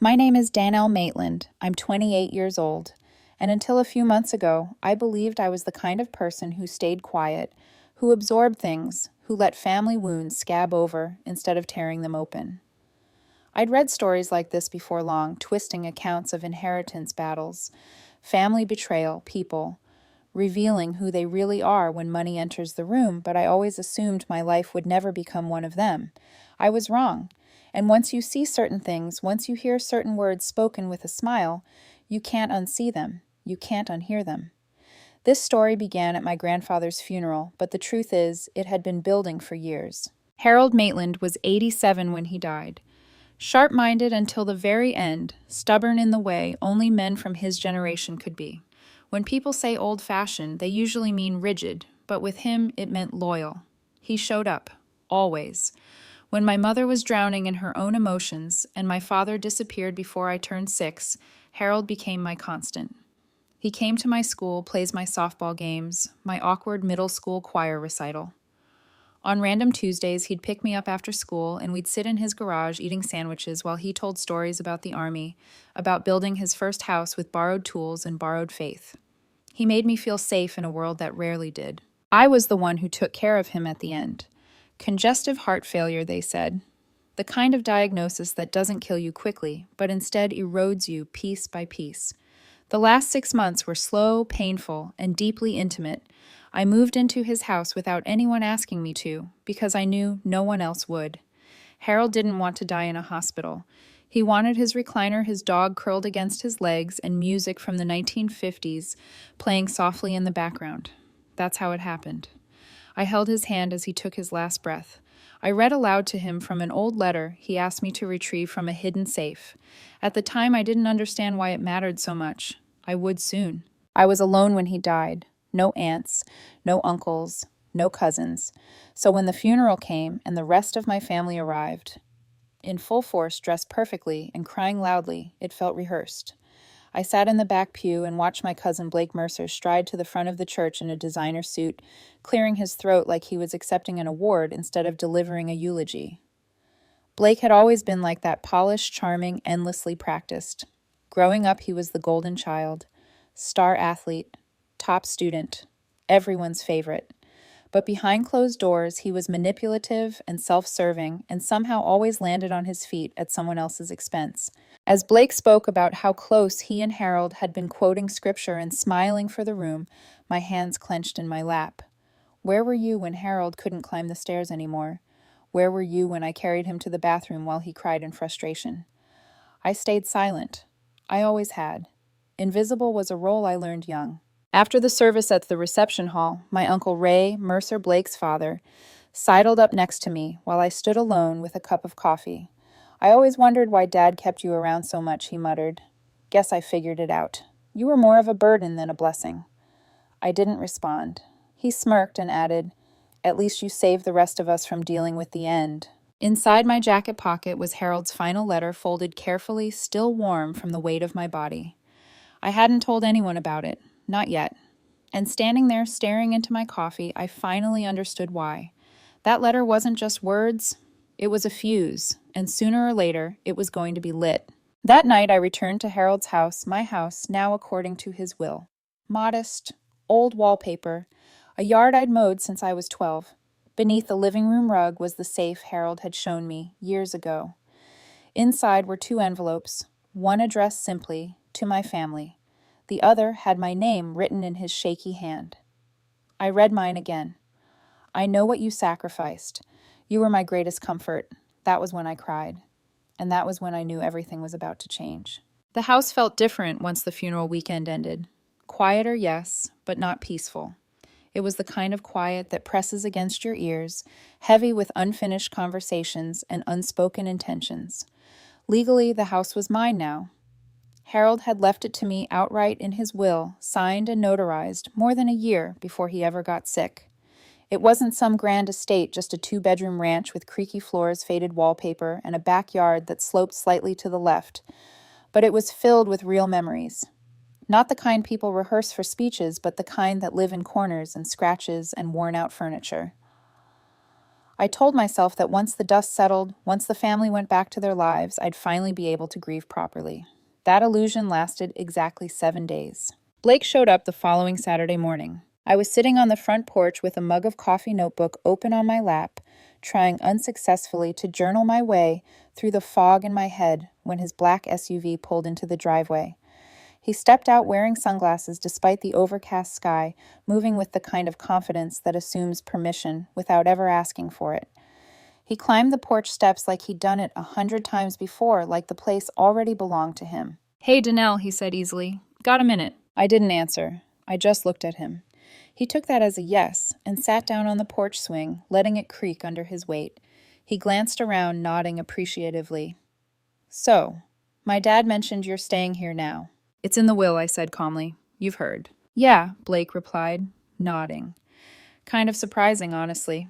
My name is Danelle Maitland. I'm 28 years old, and until a few months ago, I believed I was the kind of person who stayed quiet, who absorbed things, who let family wounds scab over instead of tearing them open. I'd read stories like this before long, twisting accounts of inheritance battles, family betrayal, people revealing who they really are when money enters the room, but I always assumed my life would never become one of them. I was wrong. And once you see certain things, once you hear certain words spoken with a smile, you can't unsee them. You can't unhear them. This story began at my grandfather's funeral, but the truth is, it had been building for years. Harold Maitland was 87 when he died. Sharp-minded until the very end, stubborn in the way only men from his generation could be. When people say old-fashioned, they usually mean rigid, but with him it meant loyal. He showed up, always. When my mother was drowning in her own emotions and my father disappeared before I turned 6, Harold became my constant. He came to my school, plays my softball games, my awkward middle school choir recital. On random Tuesdays, he'd pick me up after school, and we'd sit in his garage eating sandwiches while he told stories about the Army, about building his first house with borrowed tools and borrowed faith. He made me feel safe in a world that rarely did. I was the one who took care of him at the end. Congestive heart failure, they said. The kind of diagnosis that doesn't kill you quickly, but instead erodes you piece by piece. The last 6 months were slow, painful, and deeply intimate. I moved into his house without anyone asking me to, because I knew no one else would. Harold didn't want to die in a hospital. He wanted his recliner, his dog curled against his legs, and music from the 1950s playing softly in the background. That's how it happened. I held his hand as he took his last breath. I read aloud to him from an old letter he asked me to retrieve from a hidden safe. At the time, I didn't understand why it mattered so much. I would soon. I was alone when he died. No aunts, no uncles, no cousins. So when the funeral came and the rest of my family arrived, in full force, dressed perfectly, and crying loudly, it felt rehearsed. I sat in the back pew and watched my cousin Blake Mercer stride to the front of the church in a designer suit, clearing his throat like he was accepting an award instead of delivering a eulogy. Blake had always been like that, polished, charming, endlessly practiced. Growing up, he was the golden child, star athlete, top student, everyone's favorite. But behind closed doors, he was manipulative and self-serving and somehow always landed on his feet at someone else's expense. As Blake spoke about how close he and Harold had been quoting scripture and smiling for the room, my hands clenched in my lap. Where were you when Harold couldn't climb the stairs anymore? Where were you when I carried him to the bathroom while he cried in frustration? I stayed silent. I always had. Invisible was a role I learned young. After the service at the reception hall, my Uncle Ray, Mercer Blake's father, sidled up next to me while I stood alone with a cup of coffee. I always wondered why Dad kept you around so much, he muttered. Guess I figured it out. You were more of a burden than a blessing. I didn't respond. He smirked and added, At least you saved the rest of us from dealing with the end. Inside my jacket pocket was Harold's final letter, folded carefully, still warm from the weight of my body. I hadn't told anyone about it. Not yet. And standing there staring into my coffee, I finally understood why. That letter wasn't just words, it was a fuse, and sooner or later, it was going to be lit. That night, I returned to Harold's house, my house, now according to his will. Modest, old wallpaper, a yard I'd mowed since I was 12. Beneath the living room rug was the safe Harold had shown me years ago. Inside were 2 envelopes, one addressed simply, to my family. The other had my name written in his shaky hand. I read mine again. I know what you sacrificed. You were my greatest comfort. That was when I cried. And that was when I knew everything was about to change. The house felt different once the funeral weekend ended. Quieter, yes, but not peaceful. It was the kind of quiet that presses against your ears, heavy with unfinished conversations and unspoken intentions. Legally, the house was mine now. Harold had left it to me outright in his will, signed and notarized, more than a year before he ever got sick. It wasn't some grand estate, just a 2-bedroom ranch with creaky floors, faded wallpaper, and a backyard that sloped slightly to the left, but it was filled with real memories. Not the kind people rehearse for speeches, but the kind that live in corners and scratches and worn-out furniture. I told myself that once the dust settled, once the family went back to their lives, I'd finally be able to grieve properly. That illusion lasted exactly 7 days. Blake showed up the following Saturday morning. I was sitting on the front porch with a mug of coffee notebook open on my lap, trying unsuccessfully to journal my way through the fog in my head when his black SUV pulled into the driveway. He stepped out wearing sunglasses despite the overcast sky, moving with the kind of confidence that assumes permission without ever asking for it. He climbed the porch steps like he'd done it 100 times before, like the place already belonged to him. "Hey, Danelle," he said easily. "Got a minute?" I didn't answer. I just looked at him. He took that as a yes and sat down on the porch swing, letting it creak under his weight. He glanced around, nodding appreciatively. "So, my dad mentioned you're staying here now." "It's in the will," I said calmly. "You've heard." "Yeah," Blake replied, nodding. Kind of surprising, honestly.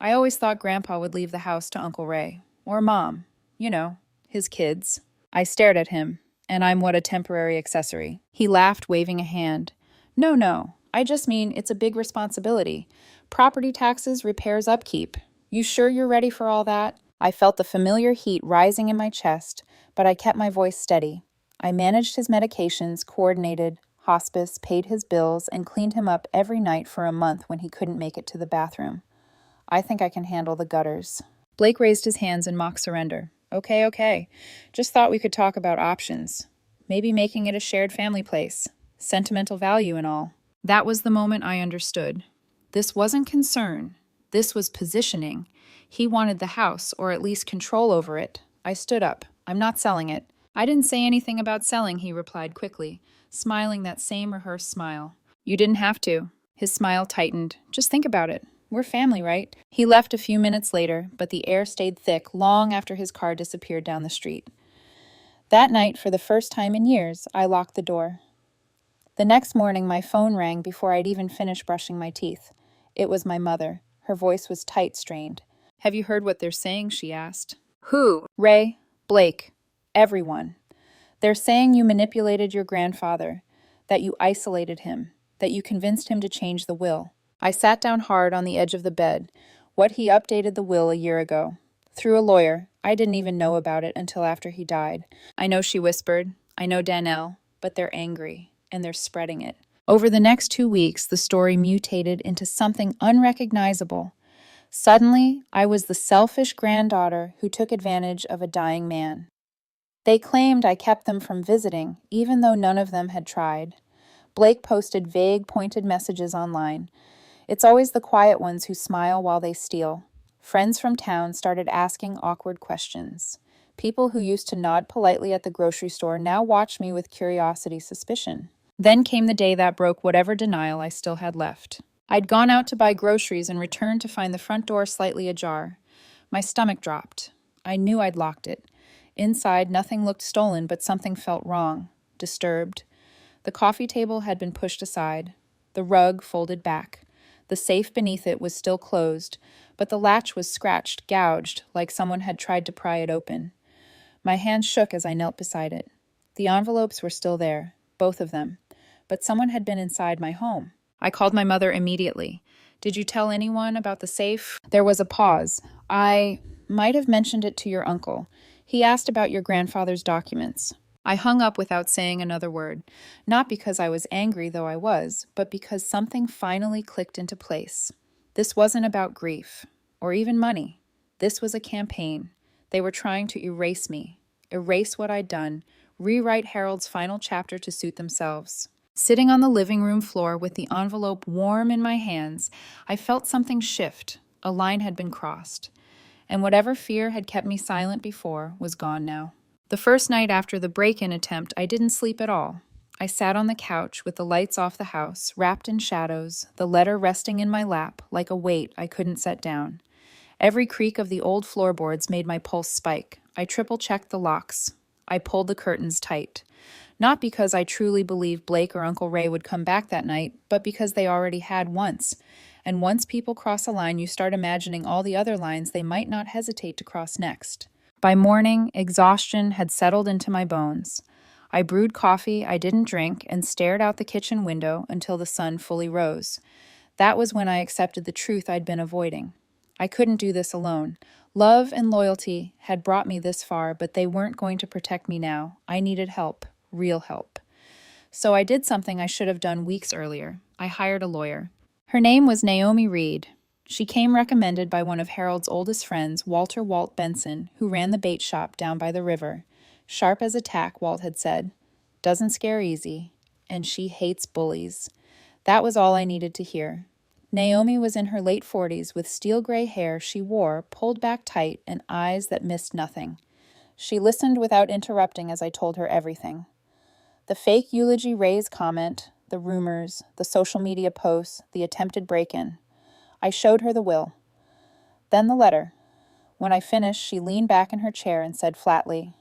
I always thought Grandpa would leave the house to Uncle Ray. Or Mom. You know, his kids. I stared at him, and I'm what a temporary accessory. He laughed, waving a hand. No, I just mean it's a big responsibility. Property taxes, repairs, upkeep. You sure you're ready for all that? I felt the familiar heat rising in my chest, but I kept my voice steady. I managed his medications, coordinated hospice, paid his bills, and cleaned him up every night for a month when he couldn't make it to the bathroom. I think I can handle the gutters. Blake raised his hands in mock surrender. Okay. Just thought we could talk about options. Maybe making it a shared family place. Sentimental value and all. That was the moment I understood. This wasn't concern. This was positioning. He wanted the house, or at least control over it. I stood up. I'm not selling it. I didn't say anything about selling, he replied quickly, smiling that same rehearsed smile. You didn't have to. His smile tightened. Just think about it. We're family, right? He left a few minutes later, but the air stayed thick long after his car disappeared down the street. That night, for the first time in years, I locked the door. The next morning, my phone rang before I'd even finished brushing my teeth. It was my mother. Her voice was tight, strained. Have you heard what they're saying? She asked. Who? Ray, Blake, everyone. They're saying you manipulated your grandfather, that you isolated him, that you convinced him to change the will. I sat down hard on the edge of the bed. What he updated the will a year ago. Through a lawyer. I didn't even know about it until after he died. I know, she whispered. I know Danelle, but they're angry, and they're spreading it. Over the next 2 weeks, the story mutated into something unrecognizable. Suddenly, I was the selfish granddaughter who took advantage of a dying man. They claimed I kept them from visiting, even though none of them had tried. Blake posted vague, pointed messages online. It's always the quiet ones who smile while they steal. Friends from town started asking awkward questions. People who used to nod politely at the grocery store now watched me with curiosity, suspicion. Then came the day that broke whatever denial I still had left. I'd gone out to buy groceries and returned to find the front door slightly ajar. My stomach dropped. I knew I'd locked it. Inside, nothing looked stolen, but something felt wrong, disturbed. The coffee table had been pushed aside, the rug folded back. The safe beneath it was still closed, but the latch was scratched, gouged, like someone had tried to pry it open. My hand shook as I knelt beside it. The envelopes were still there, both of them, but someone had been inside my home. I called my mother immediately. Did you tell anyone about the safe? There was a pause. I might have mentioned it to your uncle. He asked about your grandfather's documents. I hung up without saying another word, not because I was angry, though I was, but because something finally clicked into place. This wasn't about grief, or even money. This was a campaign. They were trying to erase me, erase what I'd done, rewrite Harold's final chapter to suit themselves. Sitting on the living room floor with the envelope warm in my hands, I felt something shift. A line had been crossed. And whatever fear had kept me silent before was gone now. The first night after the break-in attempt, I didn't sleep at all. I sat on the couch with the lights off the house, wrapped in shadows, the letter resting in my lap like a weight I couldn't set down. Every creak of the old floorboards made my pulse spike. I triple-checked the locks. I pulled the curtains tight. Not because I truly believed Blake or Uncle Ray would come back that night, but because they already had once. And once people cross a line, you start imagining all the other lines they might not hesitate to cross next. By morning, exhaustion had settled into my bones. I brewed coffee I didn't drink and stared out the kitchen window until the sun fully rose. That was when I accepted the truth I'd been avoiding. I couldn't do this alone. Love and loyalty had brought me this far, but they weren't going to protect me now. I needed help, real help. So I did something I should have done weeks earlier. I hired a lawyer. Her name was Naomi Reed. She came recommended by one of Harold's oldest friends, Walter Walt Benson, who ran the bait shop down by the river. Sharp as a tack, Walt had said. Doesn't scare easy. And she hates bullies. That was all I needed to hear. Naomi was in her late 40s with steel gray hair she wore pulled back tight and eyes that missed nothing. She listened without interrupting as I told her everything. The fake Eulogy Ray's comment, the rumors, the social media posts, the attempted break-in. I showed her the will. Then the letter. When I finished, she leaned back in her chair and said flatly,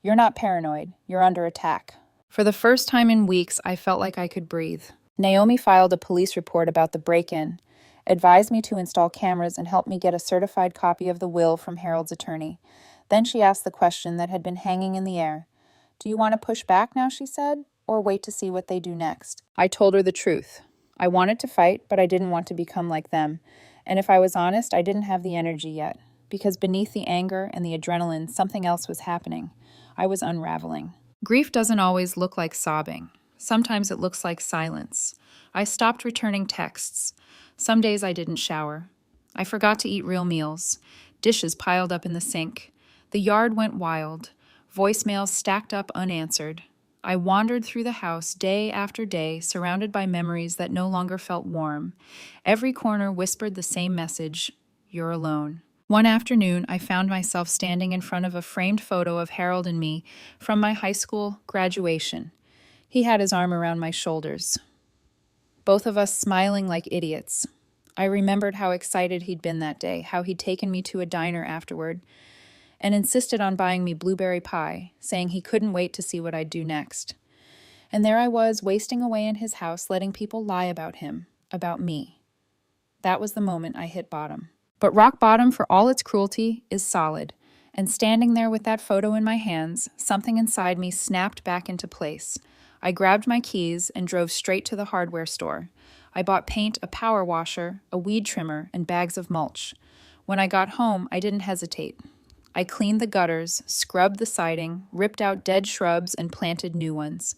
"You're not paranoid. You're under attack." For the first time in weeks, I felt like I could breathe. Naomi filed a police report about the break-in, advised me to install cameras, and helped me get a certified copy of the will from Harold's attorney. Then she asked the question that had been hanging in the air. "Do you want to push back now," she said, "or wait to see what they do next?" I told her the truth. I wanted to fight, but I didn't want to become like them. And if I was honest, I didn't have the energy yet, because beneath the anger and the adrenaline, something else was happening. I was unraveling. Grief doesn't always look like sobbing. Sometimes it looks like silence. I stopped returning texts. Some days I didn't shower. I forgot to eat real meals. Dishes piled up in the sink. The yard went wild. Voicemails stacked up unanswered. I wandered through the house day after day, surrounded by memories that no longer felt warm. Every corner whispered the same message: "You're alone." One afternoon, I found myself standing in front of a framed photo of Harold and me from my high school graduation. He had his arm around my shoulders, both of us smiling like idiots. I remembered how excited he'd been that day, how he'd taken me to a diner afterward, and insisted on buying me blueberry pie, saying he couldn't wait to see what I'd do next. And there I was, wasting away in his house, letting people lie about him, about me. That was the moment I hit bottom. But rock bottom, for all its cruelty, is solid. And standing there with that photo in my hands, something inside me snapped back into place. I grabbed my keys and drove straight to the hardware store. I bought paint, a power washer, a weed trimmer, and bags of mulch. When I got home, I didn't hesitate. I cleaned the gutters, scrubbed the siding, ripped out dead shrubs, and planted new ones.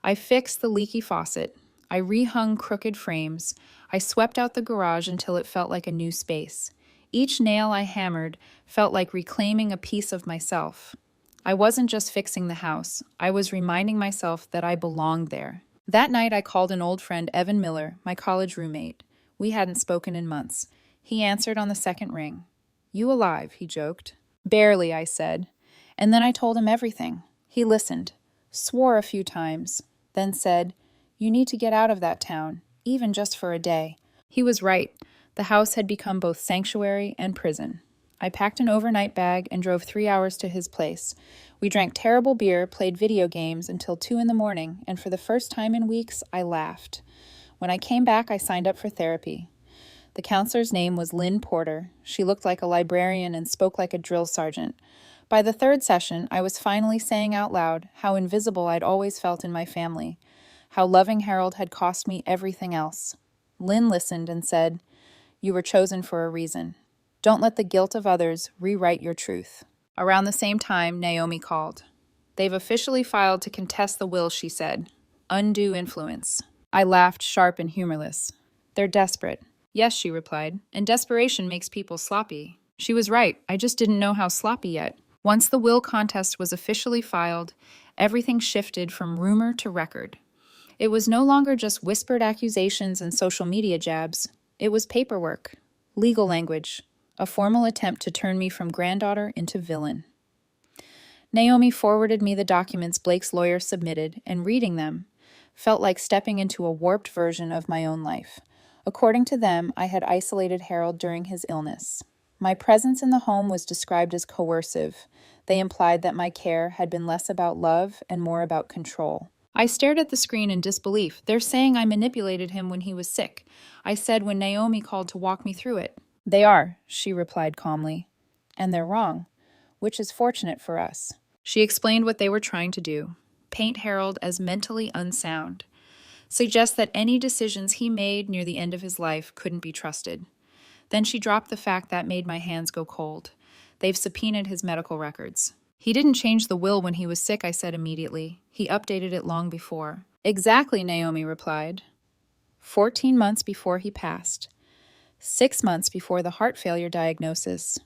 I fixed the leaky faucet. I rehung crooked frames. I swept out the garage until it felt like a new space. Each nail I hammered felt like reclaiming a piece of myself. I wasn't just fixing the house. I was reminding myself that I belonged there. That night, I called an old friend, Evan Miller, my college roommate. We hadn't spoken in months. He answered on the second ring. "You alive?" he joked. "Barely," I said. And then I told him everything. He listened, swore a few times, then said, "You need to get out of that town, even just for a day." He was right. The house had become both sanctuary and prison. I packed an overnight bag and drove 3 hours to his place. We drank terrible beer, played video games until 2 in the morning, and for the first time in weeks, I laughed. When I came back, I signed up for therapy. The counselor's name was Lynn Porter. She looked like a librarian and spoke like a drill sergeant. By the third session, I was finally saying out loud how invisible I'd always felt in my family, how loving Harold had cost me everything else. Lynn listened and said, "You were chosen for a reason. Don't let the guilt of others rewrite your truth." Around the same time, Naomi called. "They've officially filed to contest the will," she said. "Undue influence." I laughed, sharp and humorless. "They're desperate." "Yes," she replied, "and desperation makes people sloppy." She was right. I just didn't know how sloppy yet. Once the will contest was officially filed, everything shifted from rumor to record. It was no longer just whispered accusations and social media jabs. It was paperwork, legal language, a formal attempt to turn me from granddaughter into villain. Naomi forwarded me the documents Blake's lawyer submitted, and reading them felt like stepping into a warped version of my own life. According to them, I had isolated Harold during his illness. My presence in the home was described as coercive. They implied that my care had been less about love and more about control. I stared at the screen in disbelief. "They're saying I manipulated him when he was sick," I said when Naomi called to walk me through it. "They are," she replied calmly. "And they're wrong, which is fortunate for us." She explained what they were trying to do: paint Harold as mentally unsound, suggest that any decisions he made near the end of his life couldn't be trusted. Then she dropped the fact that made my hands go cold. They've subpoenaed his medical records. He didn't change the will when he was sick, I said immediately. He updated it long before. Exactly, Naomi replied. 14 months before he passed. 6 months before the heart failure diagnosis.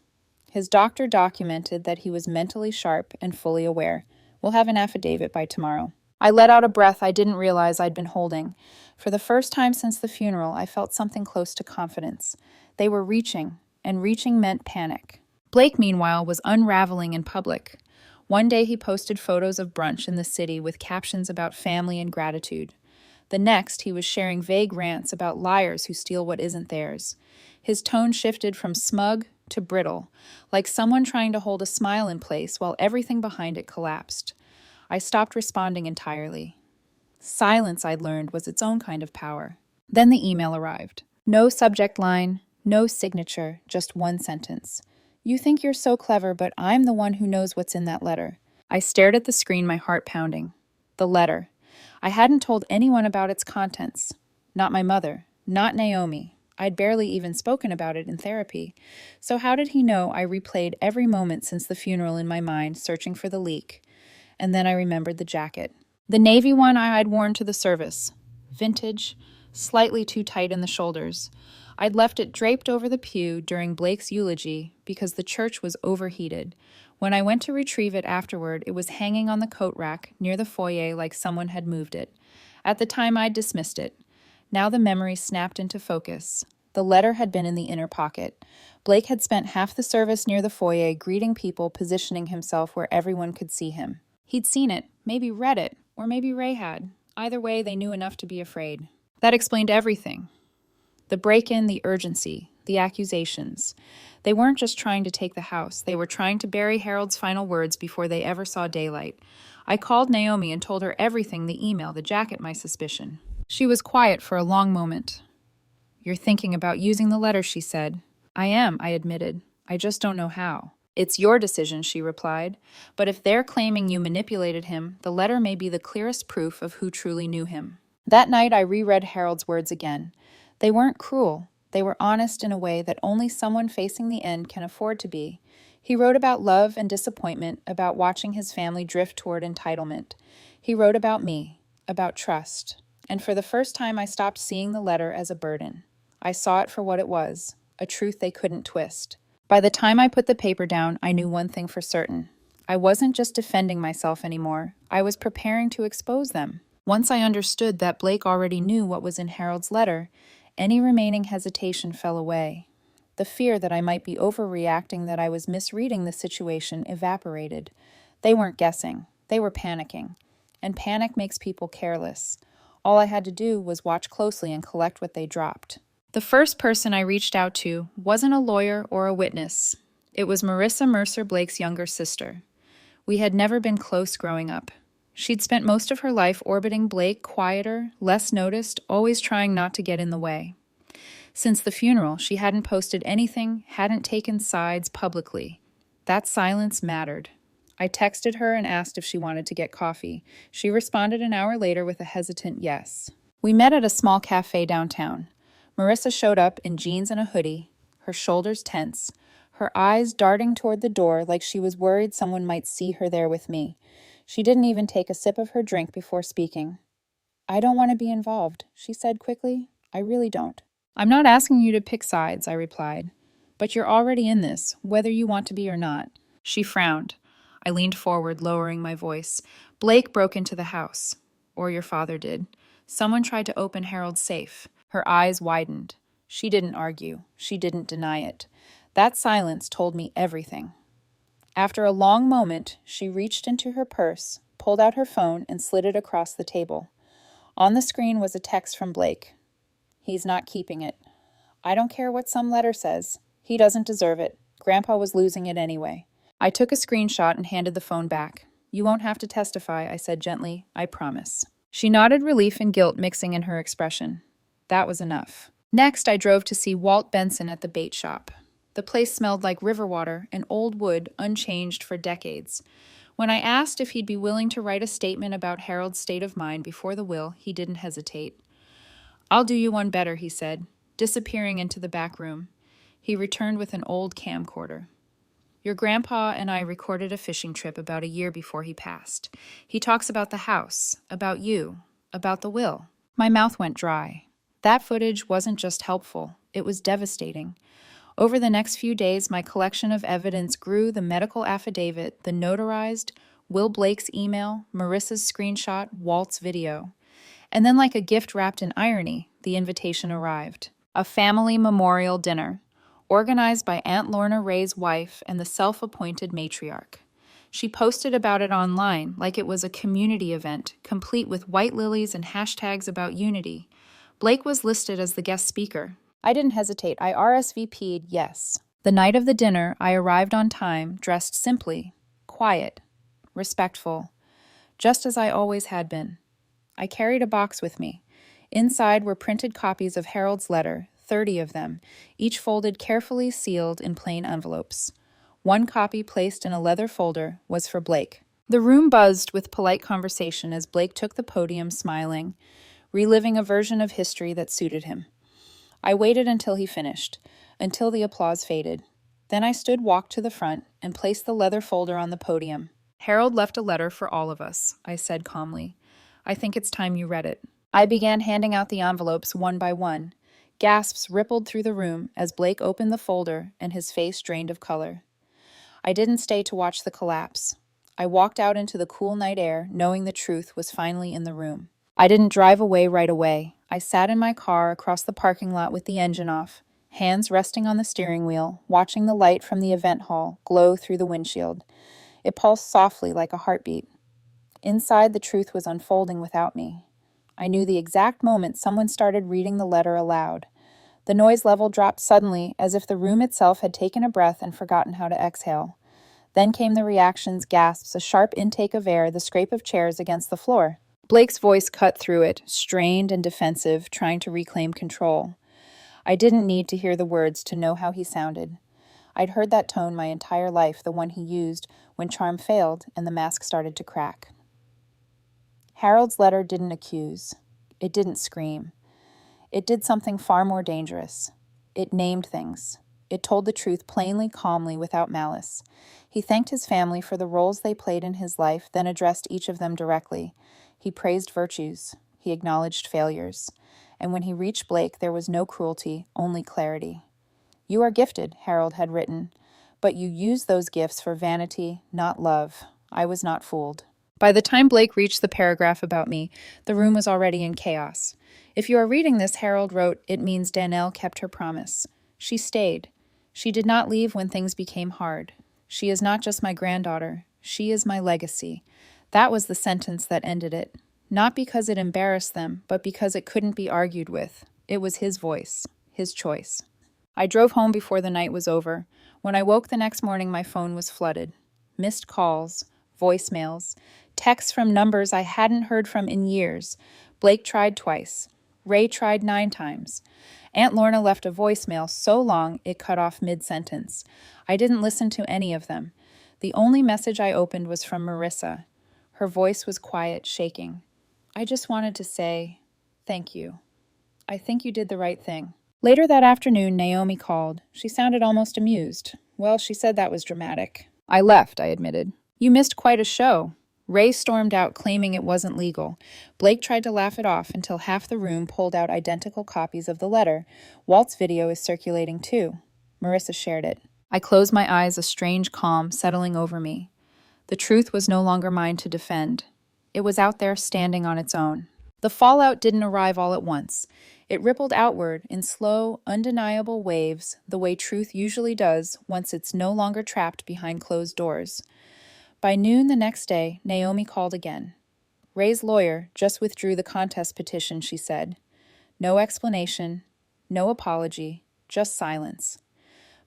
His doctor documented that he was mentally sharp and fully aware. We'll have an affidavit by tomorrow. I let out a breath I didn't realize I'd been holding. For the first time since the funeral, I felt something close to confidence. They were reaching, and reaching meant panic. Blake, meanwhile, was unraveling in public. One day he posted photos of brunch in the city with captions about family and gratitude. The next, he was sharing vague rants about liars who steal what isn't theirs. His tone shifted from smug to brittle, like someone trying to hold a smile in place while everything behind it collapsed. I stopped responding entirely. Silence, I'd learned, was its own kind of power. Then the email arrived. No subject line, no signature, just one sentence. You think you're so clever, but I'm the one who knows what's in that letter. I stared at the screen, my heart pounding. The letter. I hadn't told anyone about its contents. Not my mother, not Naomi. I'd barely even spoken about it in therapy. So how did he know I replayed every moment since the funeral in my mind, searching for the leak? And then I remembered the jacket. The navy one I had worn to the service. Vintage, slightly too tight in the shoulders. I'd left it draped over the pew during Blake's eulogy because the church was overheated. When I went to retrieve it afterward, it was hanging on the coat rack near the foyer like someone had moved it. At the time, I'd dismissed it. Now the memory snapped into focus. The letter had been in the inner pocket. Blake had spent half the service near the foyer greeting people, positioning himself where everyone could see him. He'd seen it, maybe read it, or maybe Ray had. Either way, they knew enough to be afraid. That explained everything. The break-in, the urgency, the accusations. They weren't just trying to take the house. They were trying to bury Harold's final words before they ever saw daylight. I called Naomi and told her everything, the email, the jacket, my suspicion. She was quiet for a long moment. You're thinking about using the letter, she said. I am, I admitted. I just don't know how. It's your decision, she replied. But if they're claiming you manipulated him, the letter may be the clearest proof of who truly knew him. That night I reread Harold's words again. They weren't cruel. They were honest in a way that only someone facing the end can afford to be. He wrote about love and disappointment, about watching his family drift toward entitlement. He wrote about me, about trust. And for the first time, I stopped seeing the letter as a burden. I saw it for what it was, a truth they couldn't twist. By the time I put the paper down, I knew one thing for certain. I wasn't just defending myself anymore. I was preparing to expose them. Once I understood that Blake already knew what was in Harold's letter, any remaining hesitation fell away. The fear that I might be overreacting, that I was misreading the situation, evaporated. They weren't guessing. They were panicking. And panic makes people careless. All I had to do was watch closely and collect what they dropped. The first person I reached out to wasn't a lawyer or a witness. It was Marissa Mercer, Blake's younger sister. We had never been close growing up. She'd spent most of her life orbiting Blake, quieter, less noticed, always trying not to get in the way. Since the funeral, she hadn't posted anything, hadn't taken sides publicly. That silence mattered. I texted her and asked if she wanted to get coffee. She responded an hour later with a hesitant yes. We met at a small cafe downtown. Marissa showed up in jeans and a hoodie, her shoulders tense, her eyes darting toward the door like she was worried someone might see her there with me. She didn't even take a sip of her drink before speaking. I don't want to be involved, she said quickly. I really don't. I'm not asking you to pick sides, I replied. But you're already in this, whether you want to be or not. She frowned. I leaned forward, lowering my voice. Blake broke into the house. Or your father did. Someone tried to open Harold's safe. Her eyes widened. She didn't argue. She didn't deny it. That silence told me everything. After a long moment, she reached into her purse, pulled out her phone, and slid it across the table. On the screen was a text from Blake. He's not keeping it. I don't care what some letter says. He doesn't deserve it. Grandpa was losing it anyway. I took a screenshot and handed the phone back. You won't have to testify, I said gently. I promise. She nodded, relief and guilt mixing in her expression. That was enough. Next, I drove to see Walt Benson at the bait shop. The place smelled like river water and old wood, unchanged for decades. When I asked if he'd be willing to write a statement about Harold's state of mind before the will, he didn't hesitate. I'll do you one better, he said, disappearing into the back room. He returned with an old camcorder. Your grandpa and I recorded a fishing trip about a year before he passed. He talks about the house, about you, about the will. My mouth went dry. That footage wasn't just helpful, it was devastating. Over the next few days, my collection of evidence grew: the medical affidavit, the notarized, Will Blake's email, Marissa's screenshot, Walt's video. And then, like a gift wrapped in irony, the invitation arrived. A family memorial dinner, organized by Aunt Lorna Ray's wife and the self-appointed matriarch. She posted about it online like it was a community event, complete with white lilies and hashtags about unity. Blake was listed as the guest speaker. I didn't hesitate. I RSVP'd yes. The night of the dinner, I arrived on time, dressed simply, quiet, respectful, just as I always had been. I carried a box with me. Inside were printed copies of Harold's letter, 30 of them, each folded carefully sealed in plain envelopes. One copy, placed in a leather folder, was for Blake. The room buzzed with polite conversation as Blake took the podium, smiling, reliving a version of history that suited him. I waited until he finished, until the applause faded. Then I walked to the front, and placed the leather folder on the podium. Harold left a letter for all of us, I said calmly. I think it's time you read it. I began handing out the envelopes one by one. Gasps rippled through the room as Blake opened the folder and his face drained of color. I didn't stay to watch the collapse. I walked out into the cool night air, knowing the truth was finally in the room. I didn't drive away right away. I sat in my car across the parking lot with the engine off, hands resting on the steering wheel, watching the light from the event hall glow through the windshield. It pulsed softly like a heartbeat. Inside, the truth was unfolding without me. I knew the exact moment someone started reading the letter aloud. The noise level dropped suddenly, as if the room itself had taken a breath and forgotten how to exhale. Then came the reactions, gasps, a sharp intake of air, the scrape of chairs against the floor. Blake's voice cut through it, strained and defensive, trying to reclaim control. I didn't need to hear the words to know how he sounded. I'd heard that tone my entire life, the one he used when charm failed and the mask started to crack. Harold's letter didn't accuse. It didn't scream. It did something far more dangerous. It named things. It told the truth plainly, calmly, without malice. He thanked his family for the roles they played in his life, then addressed each of them directly. He praised virtues. He acknowledged failures. And when he reached Blake, there was no cruelty, only clarity. You are gifted, Harold had written, but you use those gifts for vanity, not love. I was not fooled. By the time Blake reached the paragraph about me, the room was already in chaos. If you are reading this, Harold wrote, it means Danelle kept her promise. She stayed. She did not leave when things became hard. She is not just my granddaughter. She is my legacy. That was the sentence that ended it. Not because it embarrassed them, but because it couldn't be argued with. It was his voice, his choice. I drove home before the night was over. When I woke the next morning, my phone was flooded. Missed calls, voicemails, texts from numbers I hadn't heard from in years. Blake tried twice. Ray tried 9 times. Aunt Lorna left a voicemail so long it cut off mid-sentence. I didn't listen to any of them. The only message I opened was from Marissa. Her voice was quiet, shaking. I just wanted to say, thank you. I think you did the right thing. Later that afternoon, Naomi called. She sounded almost amused. Well, she said that was dramatic. I left, I admitted. You missed quite a show. Ray stormed out, claiming it wasn't legal. Blake tried to laugh it off until half the room pulled out identical copies of the letter. Walt's video is circulating too. Marissa shared it. I closed my eyes, a strange calm settling over me. The truth was no longer mine to defend. It was out there, standing on its own. The fallout didn't arrive all at once. It rippled outward in slow, undeniable waves, the way truth usually does once it's no longer trapped behind closed doors. By noon the next day, Naomi called again. Ray's lawyer just withdrew the contest petition, she said. No explanation, no apology, just silence.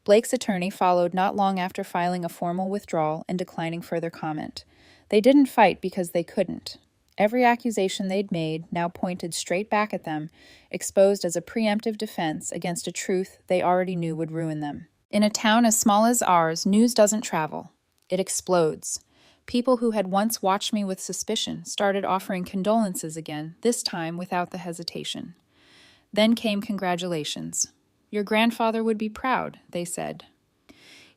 Blake's attorney followed not long after filing a formal withdrawal and declining further comment. They didn't fight because they couldn't. Every accusation they'd made now pointed straight back at them, exposed as a preemptive defense against a truth they already knew would ruin them. In a town as small as ours, news doesn't travel. It explodes. People who had once watched me with suspicion started offering condolences again, this time without the hesitation. Then came congratulations. Your grandfather would be proud, they said.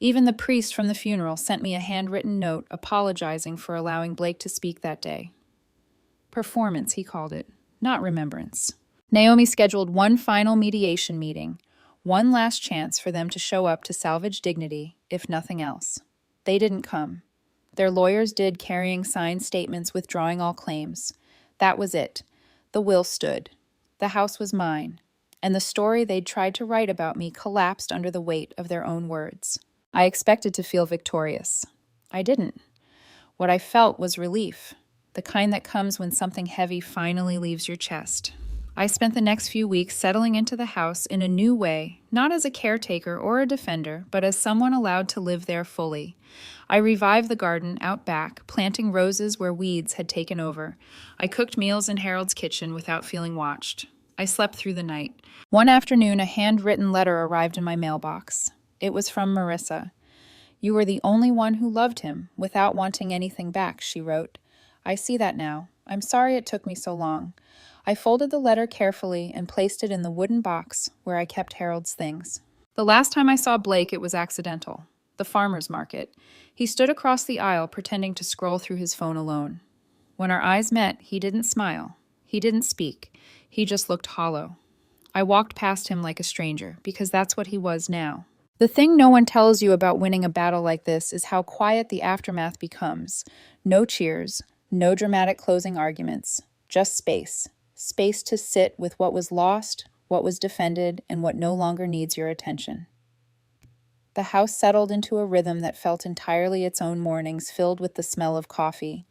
Even the priest from the funeral sent me a handwritten note apologizing for allowing Blake to speak that day. Performance, he called it, not remembrance. Naomi scheduled one final mediation meeting, one last chance for them to show up to salvage dignity, if nothing else. They didn't come. Their lawyers did, carrying signed statements withdrawing all claims. That was it. The will stood. The house was mine. And the story they'd tried to write about me collapsed under the weight of their own words. I expected to feel victorious. I didn't. What I felt was relief, the kind that comes when something heavy finally leaves your chest. I spent the next few weeks settling into the house in a new way, not as a caretaker or a defender, but as someone allowed to live there fully. I revived the garden out back, planting roses where weeds had taken over. I cooked meals in Harold's kitchen without feeling watched. I slept through the night. One afternoon, a handwritten letter arrived in my mailbox. It was from Marissa. You were the only one who loved him, without wanting anything back, she wrote. I see that now. I'm sorry it took me so long. I folded the letter carefully and placed it in the wooden box where I kept Harold's things. The last time I saw Blake, it was accidental. The farmer's market. He stood across the aisle pretending to scroll through his phone alone. When our eyes met, he didn't smile. He didn't speak. He just looked hollow. I walked past him like a stranger, because that's what he was now. The thing no one tells you about winning a battle like this is how quiet the aftermath becomes. No cheers, no dramatic closing arguments, just space. Space to sit with what was lost, what was defended, and what no longer needs your attention. The house settled into a rhythm that felt entirely its own mornings, filled with the smell of coffee.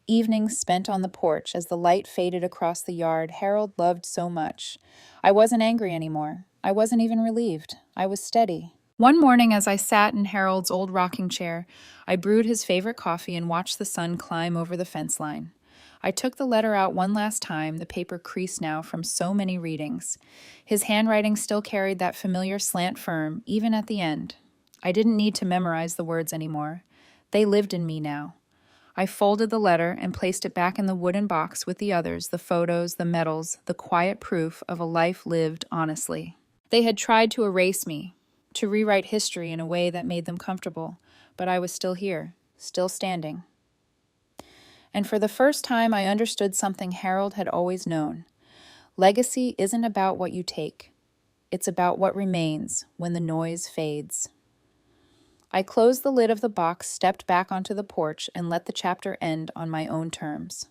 Evenings spent on the porch as the light faded across the yard Harold loved so much. I wasn't angry anymore. I wasn't even relieved. I was steady. One morning, as I sat in Harold's old rocking chair, I brewed his favorite coffee and watched the sun climb over the fence line. I took the letter out one last time, the paper creased now from so many readings. His handwriting still carried that familiar slant firm, even at the end. I didn't need to memorize the words anymore. They lived in me now. I folded the letter and placed it back in the wooden box with the others, the photos, the medals, the quiet proof of a life lived honestly. They had tried to erase me, to rewrite history in a way that made them comfortable, but I was still here, still standing. And for the first time, I understood something Harold had always known. Legacy isn't about what you take. It's about what remains when the noise fades. I closed the lid of the box, stepped back onto the porch, and let the chapter end on my own terms.